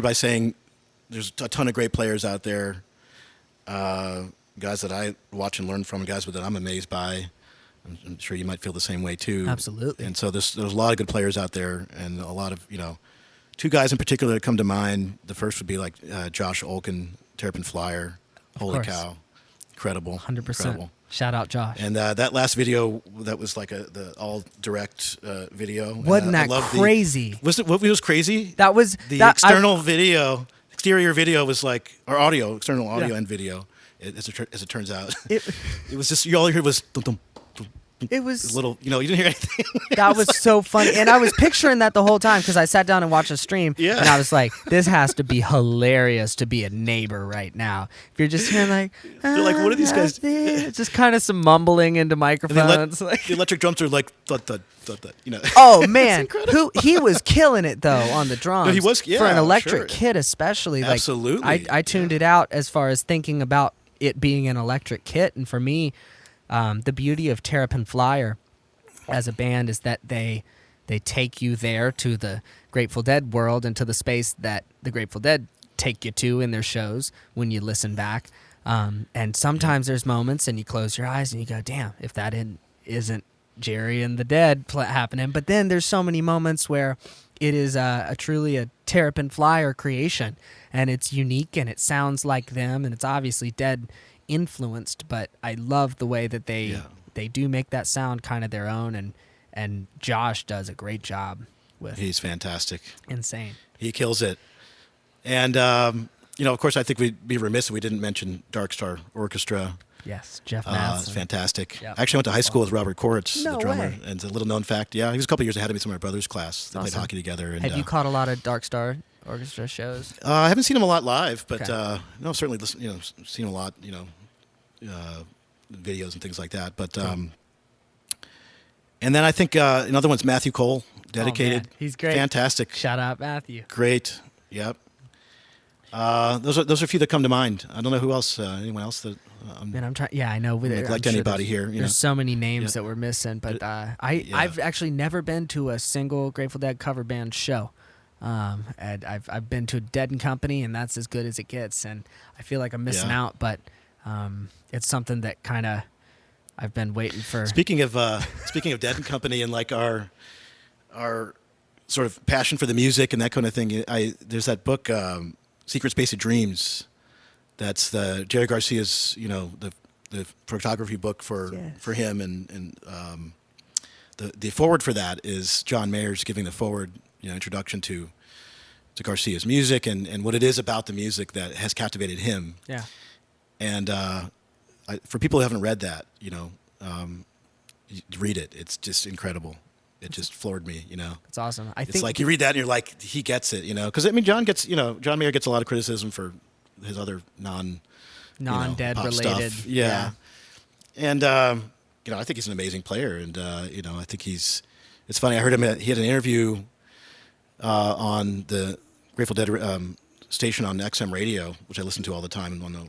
by saying there's a ton of great players out there, guys that I watch and learn from, and guys that I'm amazed by. I'm sure you might feel the same way too. Absolutely. And so there's a lot of good players out there, and a lot of two guys in particular that come to mind. The first would be like Josh Olken, Terrapin Flyer. Holy cow, incredible! 100%. Incredible. Shout out Josh. And that last video, that was like the all direct video. Wasn't that crazy? What was crazy? That was the external video. Exterior video was like, or audio, external audio and video. As it turns out, it was just, all you heard was dum, dum, dum, dum. It was a little, you didn't hear anything. That was so funny, and I was picturing that the whole time because I sat down and watched a stream, and I was like, "This has to be hilarious to be a neighbor right now." If you're just hearing like, you're like, "What are these guys?" Just kind of some mumbling into microphones. The electric drums are like, thud, thud, thud, thud, Oh man, he was killing it though on the drums. No, he was, for an electric kit especially. Like, absolutely. I tuned it out as far as thinking about it being an electric kit, and for me, the beauty of Terrapin Flyer as a band is that they take you there to the Grateful Dead world and to the space that the Grateful Dead take you to in their shows when you listen back. And sometimes there's moments and you close your eyes and you go, damn, if that isn't Jerry and the Dead happening. But then there's so many moments where it is truly a Terrapin Flyer creation, and it's unique and it sounds like them, and it's obviously Dead influenced, but I love the way that they do make that sound kind of their own, and Josh does a great job with. He's fantastic. Insane. He kills it. And of course, I think we'd be remiss if we didn't mention Dark Star Orchestra. Yes, Jeff Madsen. It's fantastic. Yep. I actually went to high school with Robert Koritz, No the drummer. way. And it's a little known fact. Yeah, he was a couple years ahead of me. Some of my brother's class. They played Awesome. hockey together. And, Have you caught a lot of Dark Star Orchestra shows? I haven't seen him a lot live, but Okay. no, certainly seen a lot. Videos and things like that. But and then I think another one's Matthew Cole, dedicated. Oh, man. He's great. Fantastic. Shout out Matthew. Great. Yep. Those are a few that come to mind. I don't know who else. Anyone else that? Man, I'm trying. Yeah, I know. Neglect anybody here. There's so many names that we're missing, but I've actually never been to a single Grateful Dead cover band show. And I've been to Dead and Company, and that's as good as it gets. And I feel like I'm missing out, but it's something that kind of I've been waiting for. Speaking of Dead and Company and like our sort of passion for the music and that kind of thing, there's that book, Secret Space of Dreams. That's the Jerry Garcia's, the photography book for him, and the forward for that is John Mayer's giving the forward, introduction to Garcia's music and what it is about the music that has captivated him. Yeah. And for people who haven't read that, read it. It's just incredible. It just floored me, It's awesome. It's like you read that and you're like, he gets it, because John Mayer gets a lot of criticism for his other non-dead pop related stuff. Yeah. And I think he's an amazing player, and I think it's funny. I heard him. He had an interview on the Grateful Dead station on XM radio, which I listen to all the time, and on the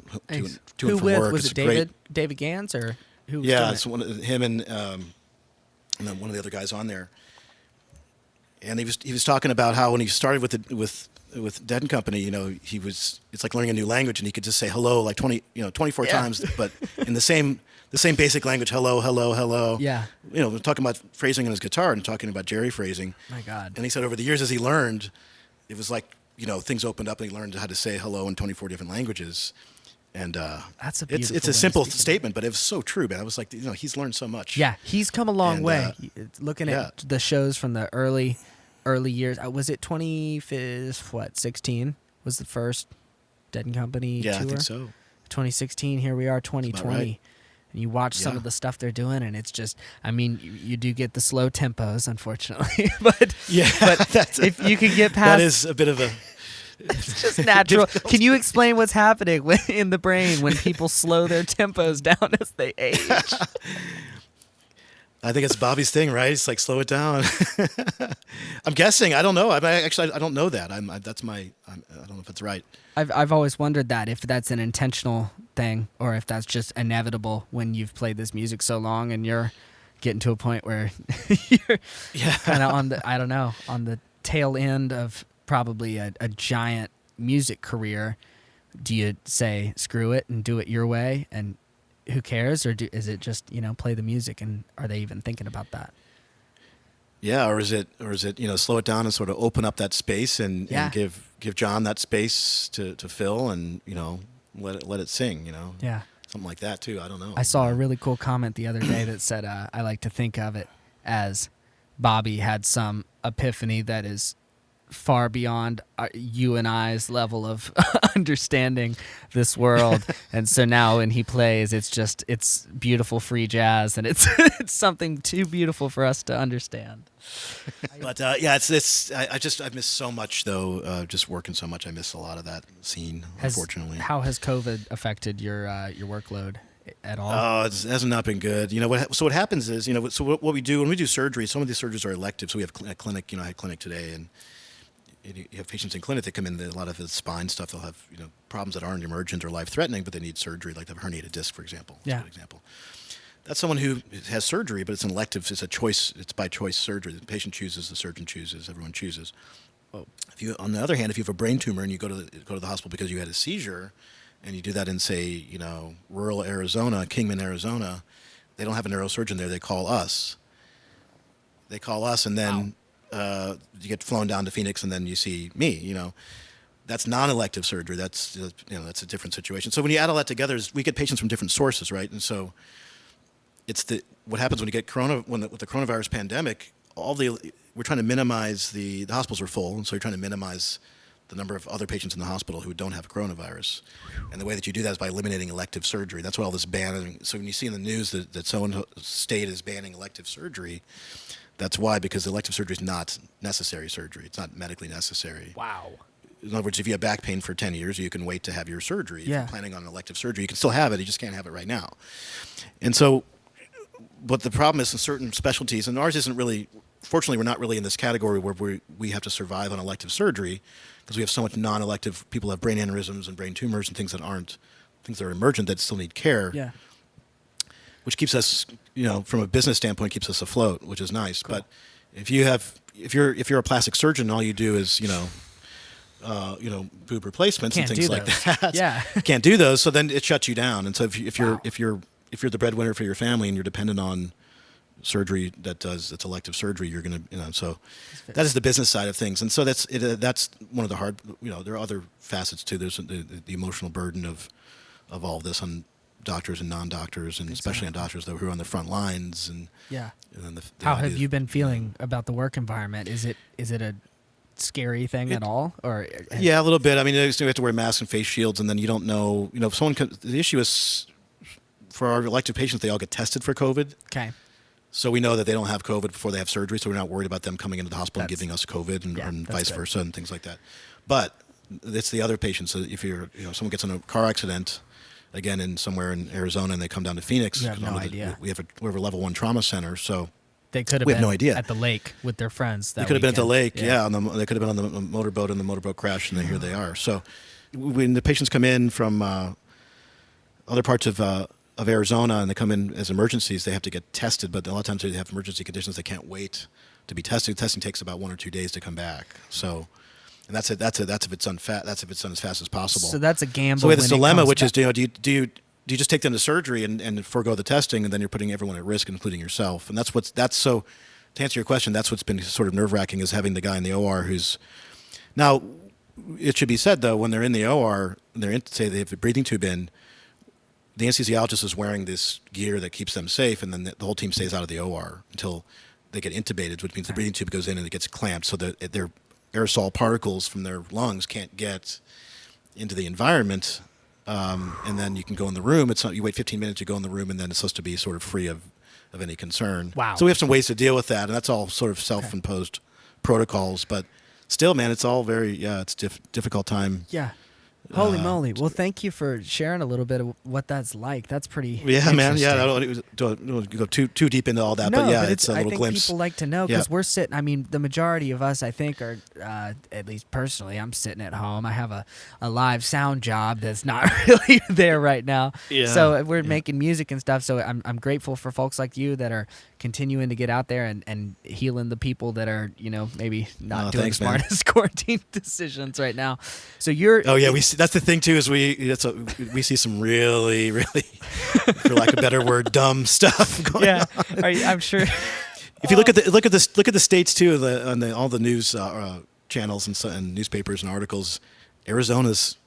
to and from work. Was it David Gans or who? Yeah, it's him and then one of the other guys on there. And he was talking about how when he started with Dead and Company, it's like learning a new language, and he could just say hello like 24 times, but in the same basic language, hello. Yeah. We're talking about phrasing on his guitar and talking about Jerry phrasing. My God. And he said over the years as he learned, it was like, things opened up and he learned how to say hello in 24 different languages. And that's a beautiful it's a simple statement, but it was so true, man. I was like, he's learned so much. Yeah, he's come a long way. Looking at the shows from the early years, was it 2016 was the first Dead and Company tour? Yeah, I think so. 2016, here we are, 2020. Right. And you watch some of the stuff they're doing, and it's just, you do get the slow tempos, unfortunately. but if you can get past... That is a bit of a... It's just natural. Can you explain what's happening in the brain when people slow their tempos down as they age? I think it's Bobby's thing, right? It's like slow it down. I'm guessing. I don't know. I don't know that. I don't know if it's right. I've always wondered that if that's an intentional thing or if that's just inevitable when you've played this music so long and you're getting to a point where you're kind of on the tail end of probably a giant music career. Do you say screw it and do it your way and who cares, or is it just play the music, and are they even thinking about that? Yeah, or is it slow it down and sort of open up that space and give John that space to fill and let it sing, Yeah, something like that too. I don't know. I saw a really cool comment the other day that said I like to think of it as Bobby had some epiphany that is far beyond you and I's level of understanding this world, and so now when he plays, it's beautiful free jazz, and it's it's something too beautiful for us to understand. But I've missed so much though. Just working so much, I miss a lot of that scene. Unfortunately, how has COVID affected your workload at all? Oh, it has not been good. What happens is what we do when we do surgery. Some of these surgeries are elective. So we have a clinic. I had clinic today, and you have patients in clinic that come in. A lot of the spine stuff. They'll have problems that aren't emergent or life threatening, but they need surgery, like they have a herniated disc, for example. That's a good example. That's someone who has surgery, but it's an elective. It's a choice. It's by choice surgery. The patient chooses. The surgeon chooses. Everyone chooses. On the other hand, if you have a brain tumor and you go to the hospital because you had a seizure, and you do that in, say, rural Arizona, Kingman, Arizona, they don't have a neurosurgeon there. They call us. And then you get flown down to Phoenix, and then you see me. That's non-elective surgery. That's that's a different situation. So when you add all that together, we get patients from different sources, right? And so it's what happens when you get with the coronavirus pandemic. We're trying to minimize the hospitals are full, and so you're trying to minimize the number of other patients in the hospital who don't have coronavirus. And the way that you do that is by eliminating elective surgery. That's what all this banning. So when you see in the news that so-and-so state is banning elective surgery, that's why, because elective surgery is not necessary surgery. It's not medically necessary. Wow. In other words, if you have back pain for 10 years, you can wait to have your surgery. If Yeah. you're planning on elective surgery, you can still have it. You just can't have it right now. And so, but the problem is in certain specialties, and ours isn't really, fortunately, we're not really in this category where we have to survive on elective surgery, because we have so much non-elective people who have brain aneurysms and brain tumors and things that are emergent that still need care. Yeah. Which keeps us, from a business standpoint, keeps us afloat, which is nice. Cool. But if you're a plastic surgeon, all you do is, boob replacements and things like that. Yeah. Can't do those. So then it shuts you down. And so if you're the breadwinner for your family and you're dependent on surgery that's elective surgery, you're going to, so that is the business side of things. And so that's one of the hard, there are other facets too. There's the emotional burden of all of this on doctors and non-doctors, and especially on doctors who are on the front lines. And yeah. And then how have you been feeling about the work environment? Is it a scary thing at all, or yeah, a little bit. I mean, you have to wear masks and face shields, and then you don't know. If someone the issue is for our elective patients, they all get tested for COVID. Okay. So we know that they don't have COVID before they have surgery, so we're not worried about them coming into the hospital and giving us COVID and vice versa and things like that. But it's the other patients. So if someone gets in a car accident, again, somewhere in Arizona, and they come down to Phoenix, you have no idea. We have a level 1 trauma center, so they could have we been have no idea. at the lake with their friends. They could have been at the lake, they could have been on the motorboat, and the motorboat crashed, and here they are. So when the patients come in from other parts of Arizona, and they come in as emergencies, they have to get tested. But a lot of times they have emergency conditions; they can't wait to be tested. Testing takes about 1 or 2 days to come back. So, and that's if it's done as fast as possible. So that's a gamble. So we have this dilemma, which is, do you just take them to surgery and forego the testing, and then you're putting everyone at risk, including yourself? And that's so. To answer your question, that's what's been sort of nerve-wracking, is having the guy in the OR who's now. It should be said though, when they're in the OR, say they have a breathing tube in. The anesthesiologist is wearing this gear that keeps them safe, and then the whole team stays out of the OR until they get intubated, which means the breathing tube goes in and it gets clamped, so that their aerosol particles from their lungs can't get into the environment. And then you can go in the room. You wait 15 minutes, you go in the room, and then it's supposed to be sort of free of any concern. Wow. So we have some ways to deal with that, and that's all sort of self-imposed protocols. But still, man, it's all very it's difficult time. Yeah. Holy moly! Well, thank you for sharing a little bit of what that's like. That's pretty. Yeah, man. Yeah, I don't go too deep into all that, No, but yeah, but it's a little I think glimpse. people like to know because we're sitting. I mean, the majority of us, I think, are at least personally. I'm sitting at home. I have a live sound job that's not really there right now. Yeah. So we're making music and stuff. So I'm grateful for folks like you that are continuing to get out there and healing the people that are maybe not doing the smartest quarantine decisions right now. So you're. Oh yeah, that's the thing too. Is we see some really, for lack of a better word, dumb stuff going on. I'm sure. If you look at the states too, on all the news channels and newspapers and articles, Arizona's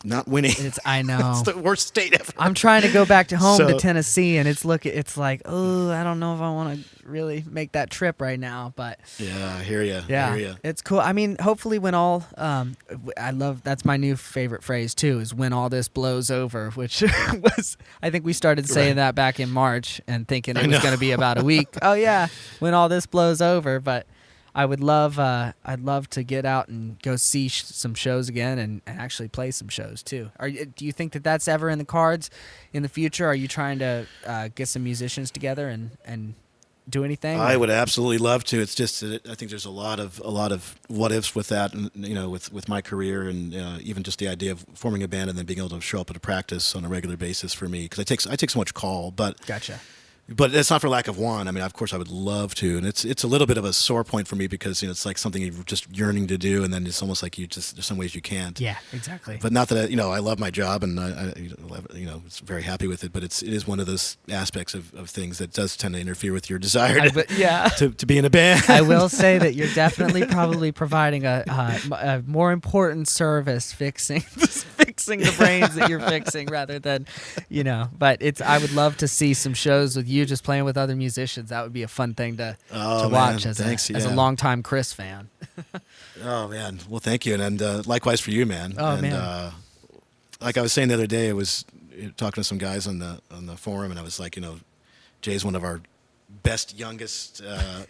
not winning. I know. It's the worst state ever. I'm trying to go back to home to Tennessee, and it's like, oh, I don't know if I want to really make that trip right now, but yeah, I hear you. Yeah, it's cool. I mean, hopefully, when all that's my new favorite phrase too, is when all this blows over, which was I think we started saying that back in March and thinking it was going to be about a week. Oh yeah, when all this blows over, but. I'd love to get out and go see some shows again and actually play some shows too. Do you think that that's ever in the cards in the future? Are you trying to get some musicians together and do anything? I would absolutely love to. It's just that I think there's a lot of what ifs with that, and with my career and even just the idea of forming a band and then being able to show up at a practice on a regular basis for me, because I take so much call, but. Gotcha. But it's not for lack of one. I mean, of course, I would love to, and it's a little bit of a sore point for me because it's like something you're just yearning to do, and then it's almost like there's some ways you can't. Yeah, exactly. But not that I love my job, and I very happy with it. But it is one of those aspects of things that does tend to interfere with your desire to be in a band. I will say that you're definitely probably providing a more important service fixing the brains that you're fixing rather than, But I would love to see some shows with you just playing with other musicians. That would be a fun thing to watch as a longtime Chris fan. Oh man, well thank you, and likewise for you, man. Oh and, man. Like I was saying the other day, I was talking to some guys on the forum, and I was like, Jay's one of our best youngest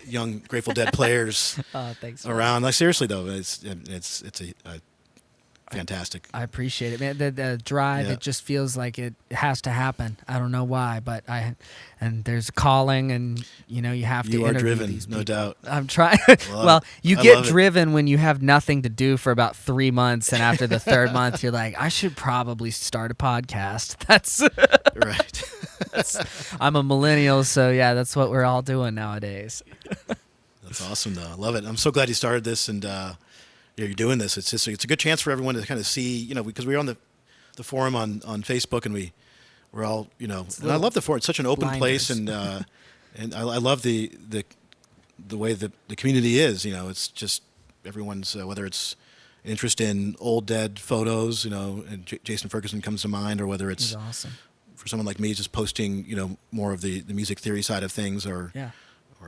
young Grateful Dead players thanks, around. Like seriously though, it's a fantastic. I appreciate it, man. The drive, it just feels like it has to happen. I don't know why, but and there's calling, and you have to. You are interview driven, these people. no doubt. I'm trying. Well, you get driven when you have nothing to do for about 3 months, and after the third month, you're like, I should probably start a podcast. That's right. I'm a millennial, so yeah, that's what we're all doing nowadays. That's awesome, though. I love it. I'm so glad you started this, and you're doing this. It's a good chance for everyone to kind of see, because we're on the forum on Facebook, and we're all, and I love the forum. It's such an open place, and I love the way the community is. It's just everyone's whether it's interest in old Dead photos, and Jason Ferguson comes to mind, or whether it's awesome. For someone like me, just posting, more of the music theory side of things, or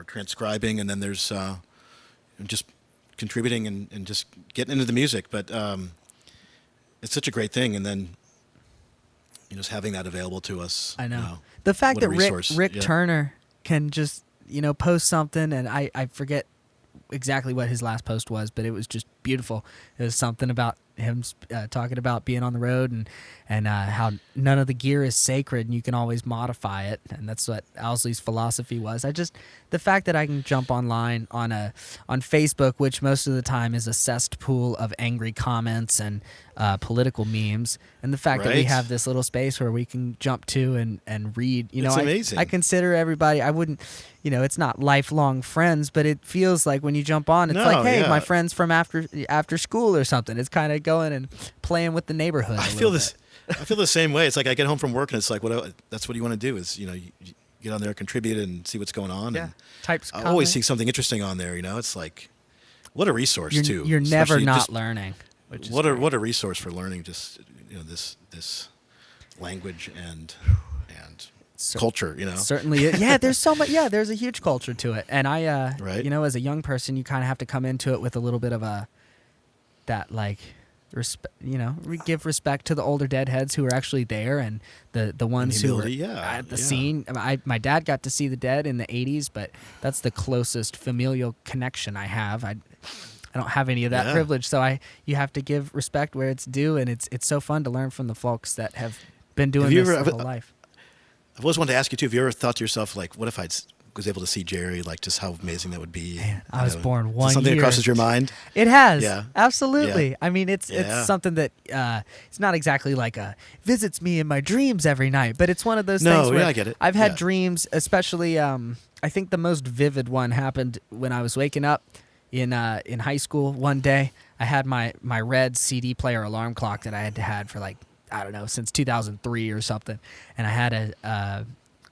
transcribing, and then there's just contributing and just getting into the music. But it's such a great thing, and then just having that available to us. I know. The fact that Rick Turner can just post something, and I forget exactly what his last post was, but it was just beautiful. It was something about him talking about being on the road and how none of the gear is sacred and you can always modify it, and that's what Owsley's philosophy was. The fact that I can jump online on Facebook, which most of the time is a cesspool of angry comments and political memes, and the fact that we have this little space where we can jump to and read. It's amazing. I consider everybody. I wouldn't. It's not lifelong friends, but it feels like when you jump on, it's hey, my friends from after school or something. It's kind of going and playing with the neighborhood. I feel the same way. It's like I get home from work and it's like, that's what you want to do is, you get on there, contribute, and see what's going on. Yeah. And Types. I always see something interesting on there. It's like, what a resource too. You're never not learning. Which is what a resource for learning. Just this language and culture. Certainly. Yeah. There's so much. Yeah. There's a huge culture to it, and I as a young person, you kind of have to come into it with a little bit of give respect to the older Deadheads who are actually there, and the ones who are at the scene. My dad got to see the Dead in the 80s, but that's the closest familial connection I have. I don't have any of that Yeah. privilege. So you have to give respect where it's due, and it's so fun to learn from the folks that have been doing this their whole life. I've always wanted to ask you too. Have you ever thought to yourself, like, what if I was able to see Jerry? Like, just how amazing that would be. Man, I was born one something year. that crosses your mind? It has. Yeah. Absolutely. Yeah. I mean, it's something that it's not exactly like visits me in my dreams every night, but it's one of those things where I get it. I've had dreams, especially I think the most vivid one happened when I was waking up in high school one day. I had my red CD player alarm clock that I had had for like, I don't know, since 2003 or something. And I had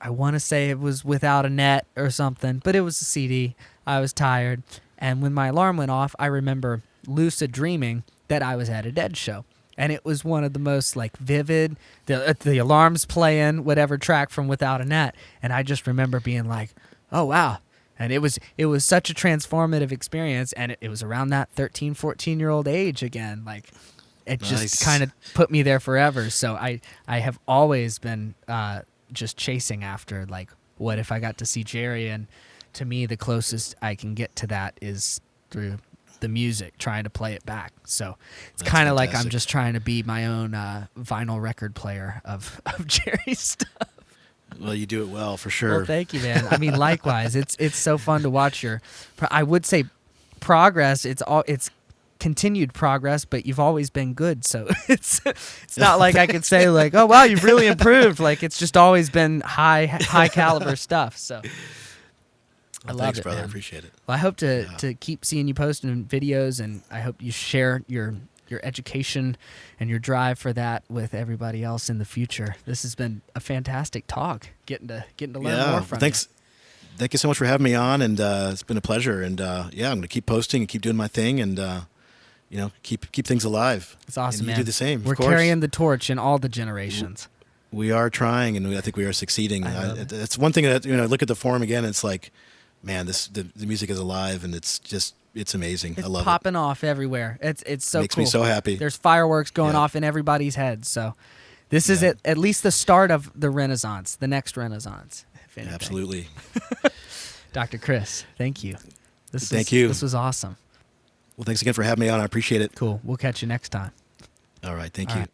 I want to say it was Without a Net or something, but it was a CD. I was tired. And when my alarm went off, I remember lucid dreaming that I was at a Dead show. And it was one of the most like vivid, the alarm's playing whatever track from Without a Net. And I just remember being like, oh, wow. And it was such a transformative experience. And it was around that 13, 14-year-old age again. Like, it just kind of put me there forever. So I have always been just chasing after, like, what if I got to see Jerry? And to me, the closest I can get to that is through the music, trying to play it back. So it's kind of like I'm just trying to be my own vinyl record player of Jerry's stuff. Well, you do it well, for sure. Well, thank you, man. I mean, likewise, it's so fun to watch I would say progress. It's continued progress, but you've always been good. So it's not like I could say like, oh wow, you've really improved. Like, it's just always been high caliber stuff. So I love thanks, it, brother. man. I appreciate it. Well, I hope to keep seeing you posting videos, and I hope you share your education and your drive for that with everybody else in the future. This has been a fantastic talk. Getting to learn more from thanks. Thank you so much for having me on, and it's been a pleasure. And I'm going to keep posting and keep doing my thing, and keep things alive. It's awesome, and man. You do the same. We're of course. carrying the torch in all the generations. We are trying, and I think we are succeeding. It's one thing that look at the forum again. It's like, man, the music is alive, and it's amazing. It's I love popping off everywhere. It's so Makes cool. me so happy. There's fireworks going off in everybody's heads. So this is at least the start of the Renaissance, the next Renaissance. If anything. Absolutely. Dr. Chris, thank you. Thank you. This was awesome. Well, thanks again for having me on. I appreciate it. Cool. We'll catch you next time. All right. Thank All you. right.